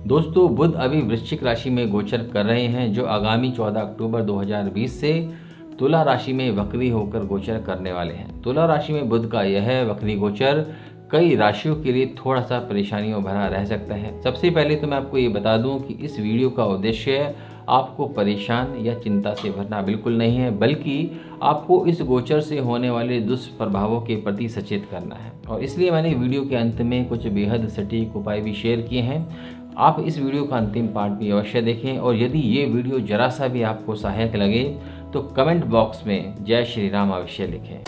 दोस्तों, बुध अभी वृश्चिक राशि में गोचर कर रहे हैं, जो आगामी 14 अक्टूबर 2020 से तुला राशि में वक्री होकर गोचर करने वाले हैं। तुला राशि में बुध का यह वक्री गोचर कई राशियों के लिए थोड़ा सा परेशानियों भरा रह सकता है। सबसे पहले तो मैं आपको ये बता दूं कि इस वीडियो का उद्देश्य आपको परेशान या चिंता से भरना बिल्कुल नहीं है, बल्कि आपको इस गोचर से होने वाले दुष्प्रभावों के प्रति सचेत करना है। और इसलिए मैंने वीडियो के अंत में कुछ बेहद सटीक उपाय भी शेयर किए हैं। आप इस वीडियो का अंतिम पार्ट भी अवश्य देखें, और यदि ये वीडियो जरा सा भी आपको सहायक लगे तो कमेंट बॉक्स में जय श्री राम अवश्य लिखें।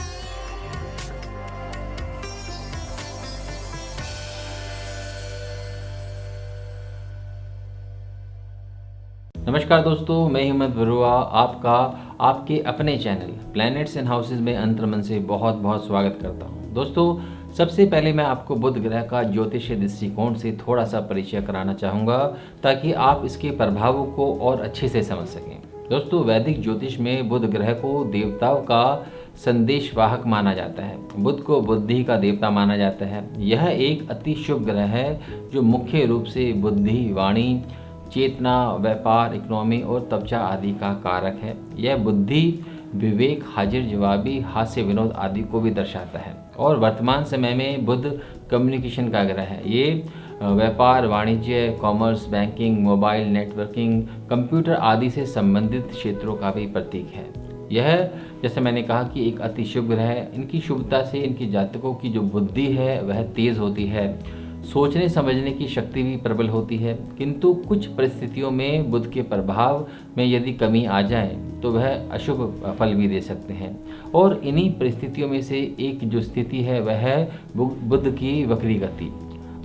नमस्कार दोस्तों, मैं हिम्मत बरुआ आपका आपके अपने चैनल प्लैनेट्स एंड हाउसेज में अंतर्मन से बहुत बहुत स्वागत करता हूं। दोस्तों, सबसे पहले मैं आपको बुध ग्रह का ज्योतिषीय दृष्टिकोण से थोड़ा सा परिचय कराना चाहूँगा, ताकि आप इसके प्रभावों को और अच्छे से समझ सकें। दोस्तों, वैदिक ज्योतिष में बुध ग्रह को देवताओं का संदेशवाहक माना जाता है। बुध को बुद्धि का देवता माना जाता है। यह एक अति शुभ ग्रह है, जो मुख्य रूप से बुद्धि, वाणी, चेतना, व्यापार, इकोनॉमी और त्वचा आदि का कारक है। यह बुद्धि, विवेक, हाजिर जवाबी, हास्य विनोद आदि को भी दर्शाता है। और वर्तमान समय में बुध कम्युनिकेशन का ग्रह है। ये व्यापार, वाणिज्य, commerce, banking, mobile networking, computer आदि से संबंधित क्षेत्रों का भी प्रतीक है। यह, जैसे मैंने कहा, कि एक अति शुभ ग्रह है। इनकी शुभता से इनकी जातकों की जो बुद्धि है वह तेज होती है। सोचने समझने की शक्ति भी प्रबल होती है। किंतु कुछ परिस्थितियों में बुध के प्रभाव में यदि कमी आ जाए तो वह अशुभ फल भी दे सकते हैं। और इन्हीं परिस्थितियों में से एक जो स्थिति है वह है बुध की वक्री गति।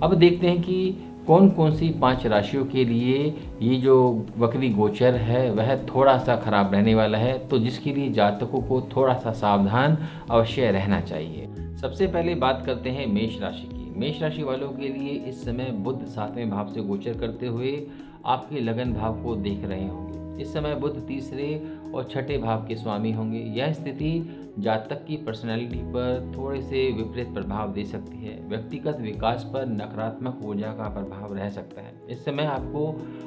अब देखते हैं कि कौन कौन सी 5 राशियों के लिए ये जो वक्री गोचर है वह थोड़ा सा खराब रहने वाला है, तो जिसके लिए जातकों को थोड़ा सा सावधान अवश्य रहना चाहिए। सबसे पहले बात करते हैं मेष राशि की। मेष राशि वालों के लिए इस समय बुध 7वें भाव से गोचर करते हुए आपके लगन भाव को देख रहे होंगे। इस समय बुध 3रे और 6ठे भाव के स्वामी होंगे। यह स्थिति जातक की पर्सनैलिटी पर थोड़े से विपरीत प्रभाव दे सकती है। व्यक्तिगत विकास पर नकारात्मक ऊर्जा का प्रभाव रह सकता है। इस समय आपको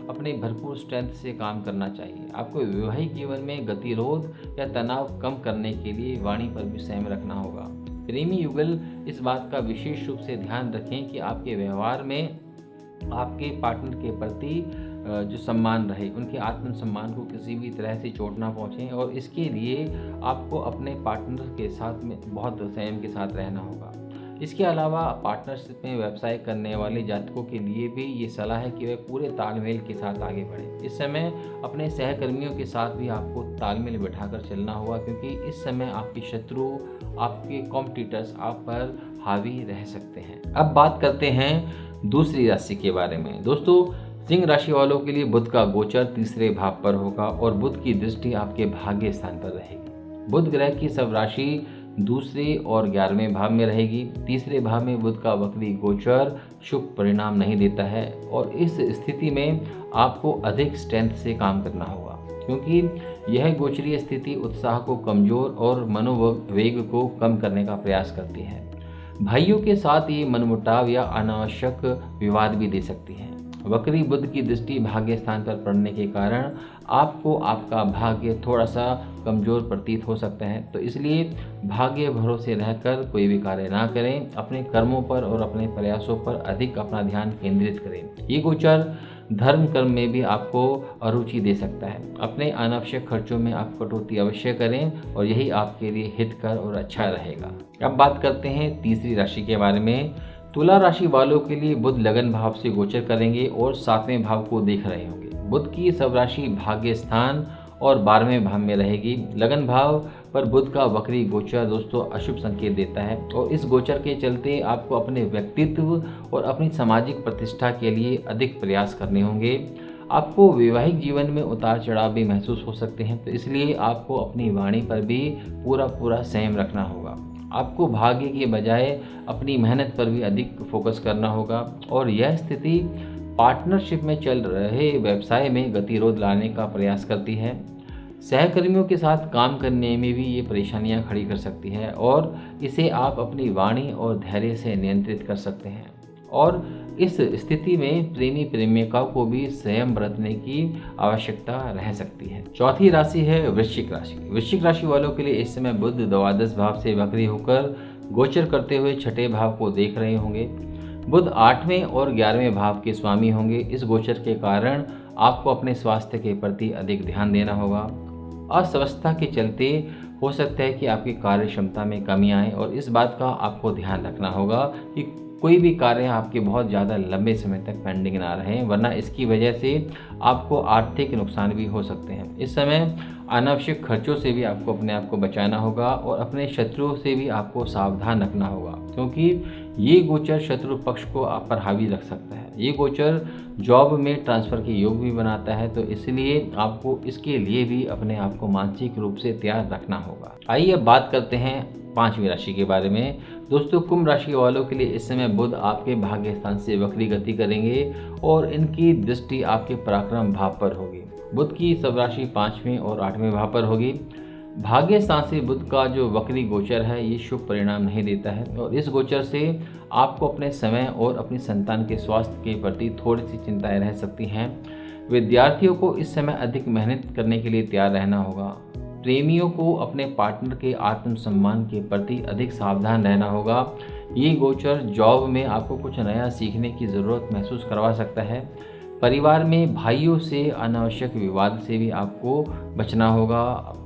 अपने भरपूर स्ट्रेंथ से काम करना चाहिए। आपको वैवाहिक जीवन में गतिरोध या तनाव कम करने के लिए वाणी पर भी संयम रखना होगा। प्रेमी युगल इस बात का विशेष रूप से ध्यान रखें कि आपके व्यवहार में आपके पार्टनर के प्रति जो सम्मान रहे, उनके आत्मसम्मान को किसी भी तरह से चोट ना पहुँचे। और इसके लिए आपको अपने पार्टनर के साथ में बहुत संयम के साथ रहना होगा। इसके अलावा पार्टनरशिप में व्यवसाय करने वाले जातकों के लिए भी ये सलाह है कि वे पूरे तालमेल के साथ आगे बढ़ें। इस समय अपने सहकर्मियों के साथ भी आपको तालमेल बिठाकर चलना होगा, क्योंकि इस समय आपके शत्रु, आपके कॉम्पिटिटर्स आप पर हावी रह सकते हैं। अब बात करते हैं दूसरी राशि के बारे में। दोस्तों, सिंह राशि वालों के लिए बुध का गोचर 3रे भाव पर होगा और बुध की दृष्टि आपके भाग्य स्थान पर रहेगी। बुध ग्रह की सब राशि 2रे और 11वें भाव में रहेगी। 3रे भाव में बुध का वक्री गोचर शुभ परिणाम नहीं देता है, और इस स्थिति में आपको अधिक स्ट्रेंथ से काम करना होगा, क्योंकि यह गोचरीय स्थिति उत्साह को कमजोर और मनोवेग को कम करने का प्रयास करती है। भाइयों के साथ ये मनमुटाव या अनावश्यक विवाद भी दे सकती है। वक्री बुध की दृष्टि भाग्य स्थान पर पड़ने के कारण आपको आपका भाग्य थोड़ा सा कमजोर प्रतीत हो सकता है, तो इसलिए भाग्य भरोसे रहकर कोई भी कार्य ना करें। अपने कर्मों पर और अपने प्रयासों पर अधिक अपना ध्यान केंद्रित करें। ये गोचर धर्म कर्म में भी आपको अरुचि दे सकता है। अपने अनावश्यक खर्चों में आप कटौती अवश्य करें, और यही आपके लिए हितकर और अच्छा रहेगा। अब बात करते हैं तीसरी राशि के बारे में। तुला राशि वालों के लिए बुध लगन भाव से गोचर करेंगे और 7वें भाव को देख रहे होंगे। बुध की सब राशि भाग्य स्थान और 12वें भाव में रहेगी। लगन भाव पर बुध का वक्री गोचर दोस्तों अशुभ संकेत देता है, और इस गोचर के चलते आपको अपने व्यक्तित्व और अपनी सामाजिक प्रतिष्ठा के लिए अधिक प्रयास करने होंगे। आपको वैवाहिक जीवन में उतार चढ़ाव भी महसूस हो सकते हैं, तो इसलिए आपको अपनी वाणी पर भी पूरा संयम रखना होगा। आपको भाग्य के बजाय अपनी मेहनत पर भी अधिक फोकस करना होगा, और यह स्थिति पार्टनरशिप में चल रहे व्यवसाय में गतिरोध लाने का प्रयास करती है। सहकर्मियों के साथ काम करने में भी ये परेशानियां खड़ी कर सकती है, और इसे आप अपनी वाणी और धैर्य से नियंत्रित कर सकते हैं। और इस स्थिति में प्रेमी प्रेमिकाओं को भी संयम बरतने की आवश्यकता रह सकती है। चौथी राशि है वृश्चिक राशि। वृश्चिक राशि वालों के लिए इस समय बुध द्वादश भाव से वक्री होकर गोचर करते हुए छठे भाव को देख रहे होंगे। बुध 8वें और 11वें भाव के स्वामी होंगे। इस गोचर के कारण आपको अपने स्वास्थ्य के प्रति अधिक ध्यान देना होगा। अस्वस्थता के चलते हो सकता है कि आपकी कार्य क्षमता में कमी आए और इस बात का आपको ध्यान रखना होगा कि कोई भी कार्य आपके बहुत ज़्यादा लंबे समय तक पेंडिंग ना रहे, वरना इसकी वजह से आपको आर्थिक नुकसान भी हो सकते हैं। इस समय अनावश्यक खर्चों से भी आपको अपने आप को बचाना होगा और अपने शत्रुओं से भी आपको सावधान रखना होगा, क्योंकि ये गोचर शत्रु पक्ष को आप पर हावी रख सकता है। ये गोचर जॉब में ट्रांसफ़र के योग भी बनाता है, तो इसलिए आपको इसके लिए भी अपने आप को मानसिक रूप से तैयार रखना होगा। आइए अब बात करते हैं 5वीं राशि के बारे में। दोस्तों, कुंभ राशि वालों के लिए इस समय बुध आपके भाग्य स्थान से वक्री गति करेंगे और इनकी दृष्टि आपके पराक्रम भाव पर होगी। बुध की सब राशि 5वें और 8वें भाव पर होगी। भाग्य स्थान से बुध का जो वक्री गोचर है ये शुभ परिणाम नहीं देता है और इस गोचर से आपको अपने समय और अपनी संतान के स्वास्थ्य के प्रति थोड़ी सी चिंताएं रह सकती हैं। विद्यार्थियों को इस समय अधिक मेहनत करने के लिए तैयार रहना होगा। प्रेमियों को अपने पार्टनर के आत्मसम्मान के प्रति अधिक सावधान रहना होगा। ये गोचर जॉब में आपको कुछ नया सीखने की ज़रूरत महसूस करवा सकता है। परिवार में भाइयों से अनावश्यक विवाद से भी आपको बचना होगा।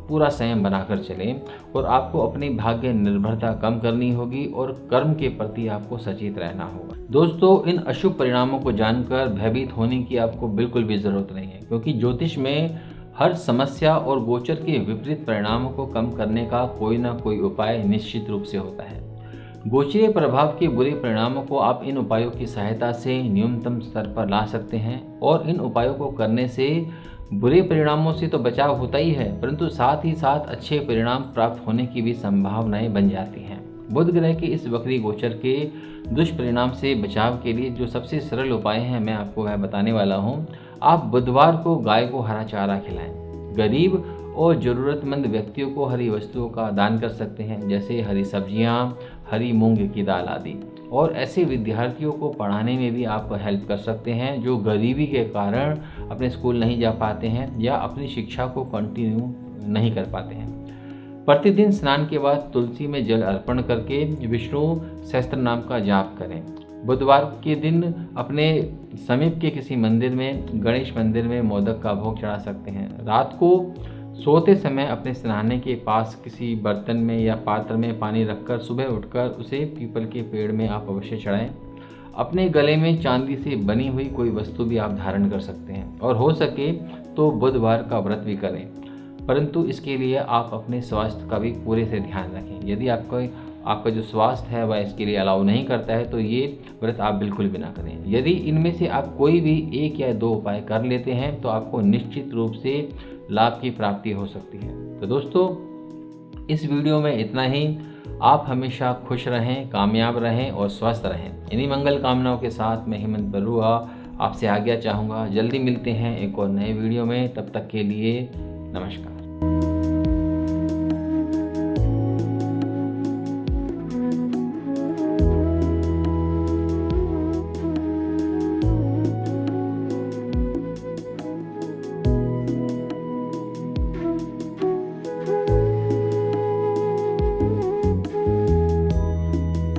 पूरा संयम बनाकर चलें और आपको अपनी भाग्य निर्भरता कम करनी होगी और कर्म के प्रति आपको सचेत रहना होगा। दोस्तों, इन अशुभ परिणामों को जानकर भयभीत होने की आपको बिल्कुल भी ज़रूरत नहीं है, क्योंकि ज्योतिष में हर समस्या और गोचर के विपरीत परिणामों को कम करने का कोई ना कोई उपाय निश्चित रूप से होता है। गोचरीय प्रभाव के बुरे परिणामों को आप इन उपायों की सहायता से न्यूनतम स्तर पर ला सकते हैं और इन उपायों को करने से बुरे परिणामों से तो बचाव होता ही है, परंतु साथ ही साथ अच्छे परिणाम प्राप्त होने की भी संभावनाएं बन जाती हैं। बुध ग्रह के इस वक्री गोचर के दुष्परिणाम से बचाव के लिए जो सबसे सरल उपाय हैं मैं आपको वह बताने वाला हूँ। आप बुधवार को गाय को हरा चारा खिलाएं। गरीब और ज़रूरतमंद व्यक्तियों को हरी वस्तुओं का दान कर सकते हैं, जैसे हरी सब्जियां, हरी मूंग की दाल आदि। और ऐसे विद्यार्थियों को पढ़ाने में भी आप हेल्प कर सकते हैं जो गरीबी के कारण अपने स्कूल नहीं जा पाते हैं या अपनी शिक्षा को कंटिन्यू नहीं कर पाते हैं। प्रतिदिन स्नान के बाद तुलसी में जल अर्पण करके विष्णु सहस्त्र नाम का जाप करें। बुधवार के दिन अपने समीप के किसी मंदिर में, गणेश मंदिर में मोदक का भोग चढ़ा सकते हैं। रात को सोते समय अपने सिरहाने के पास किसी बर्तन में या पात्र में पानी रखकर सुबह उठकर उसे पीपल के पेड़ में आप अवश्य चढ़ाएं। अपने गले में चांदी से बनी हुई कोई वस्तु भी आप धारण कर सकते हैं और हो सके तो बुधवार का व्रत भी करें, परंतु इसके लिए आप अपने स्वास्थ्य का भी पूरे से ध्यान रखें। यदि आपका जो स्वास्थ्य है वह इसके लिए अलाउ नहीं करता है तो ये व्रत आप बिल्कुल भी ना करें। यदि इनमें से आप कोई भी 1 या 2 उपाय कर लेते हैं तो आपको निश्चित रूप से लाभ की प्राप्ति हो सकती है। तो दोस्तों, इस वीडियो में इतना ही। आप हमेशा खुश रहें, कामयाब रहें और स्वस्थ रहें। इन्हीं मंगल कामनाओं के साथ मैं हेमंत बरुआ आपसे आज्ञा चाहूँगा। जल्दी मिलते हैं एक और नए वीडियो में। तब तक के लिए नमस्कार।